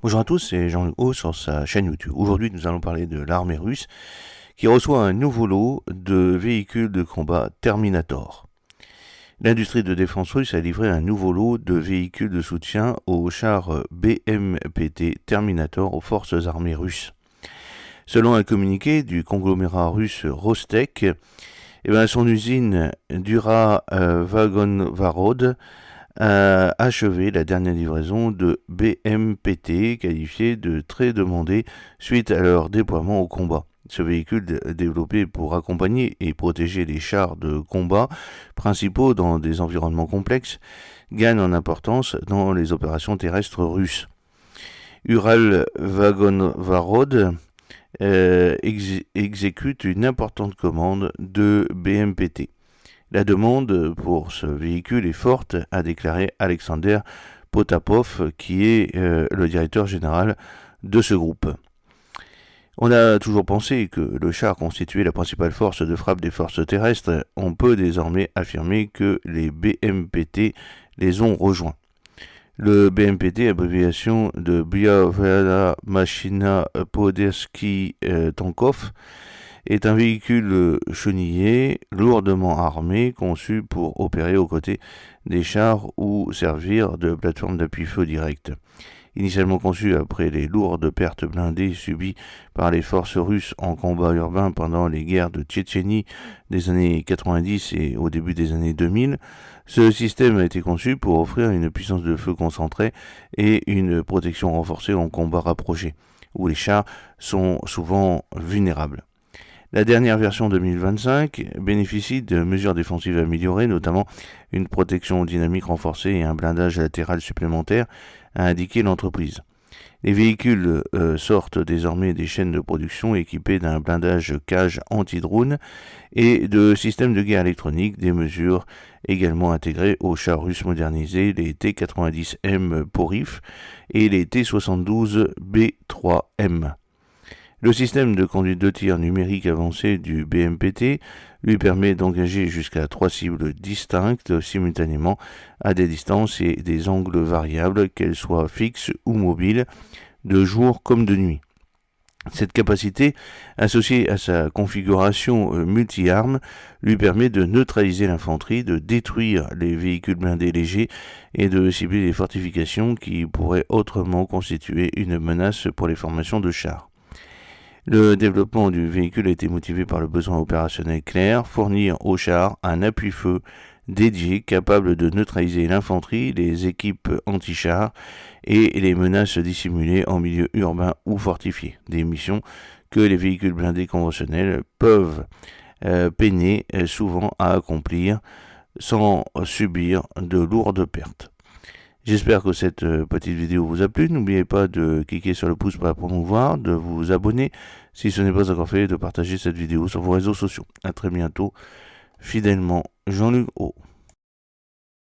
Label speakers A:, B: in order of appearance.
A: Bonjour à tous, c'est Jean-Luc Haut sur sa chaîne YouTube. Aujourd'hui, nous allons parler de l'armée russe qui reçoit un nouveau lot de véhicules de combat Terminator. L'industrie de défense russe a livré un nouveau lot de véhicules de soutien aux chars BMPT Terminator aux forces armées russes. Selon un communiqué du conglomérat russe Rostec, son usine Dura Vagonvarod a achevé la dernière livraison de BMPT qualifiés de très demandés suite à leur déploiement au combat. Ce véhicule développé pour accompagner et protéger les chars de combat principaux dans des environnements complexes gagne en importance dans les opérations terrestres russes. Ural Vagonvarod exécute une importante commande de BMPT. La demande pour ce véhicule est forte, a déclaré Alexander Potapov, qui est le directeur général de ce groupe. On a toujours pensé que le char constituait la principale force de frappe des forces terrestres. On peut désormais affirmer que les BMPT les ont rejoints. Le BMPT, abréviation de Biawada Machina Podersky Tankov, est un véhicule chenillé, lourdement armé, conçu pour opérer aux côtés des chars ou servir de plateforme d'appui-feu direct. Initialement conçu après les lourdes pertes blindées subies par les forces russes en combat urbain pendant les guerres de Tchétchénie des années 90 et au début des années 2000, ce système a été conçu pour offrir une puissance de feu concentrée et une protection renforcée en combat rapproché, où les chars sont souvent vulnérables. La dernière version 2025 bénéficie de mesures défensives améliorées, notamment une protection dynamique renforcée et un blindage latéral supplémentaire, a indiqué l'entreprise. Les véhicules sortent désormais des chaînes de production équipées d'un blindage cage anti-drone et de systèmes de guerre électronique, des mesures également intégrées aux chars russes modernisés, les T-90M Porif et les T-72B3M. Le système de conduite de tir numérique avancé du BMPT lui permet d'engager jusqu'à 3 cibles distinctes simultanément à des distances et des angles variables, qu'elles soient fixes ou mobiles, de jour comme de nuit. Cette capacité, associée à sa configuration multi-armes, lui permet de neutraliser l'infanterie, de détruire les véhicules blindés légers et de cibler les fortifications qui pourraient autrement constituer une menace pour les formations de chars. Le développement du véhicule a été motivé par le besoin opérationnel clair, fournir aux chars un appui-feu dédié capable de neutraliser l'infanterie, les équipes anti-chars et les menaces dissimulées en milieu urbain ou fortifié, des missions que les véhicules blindés conventionnels peuvent peiner souvent à accomplir sans subir de lourdes pertes. J'espère que cette petite vidéo vous a plu. N'oubliez pas de cliquer sur le pouce pour la promouvoir, de vous abonner si ce n'est pas encore fait, et de partager cette vidéo sur vos réseaux sociaux. A très bientôt. Fidèlement, Jean-Luc Haut.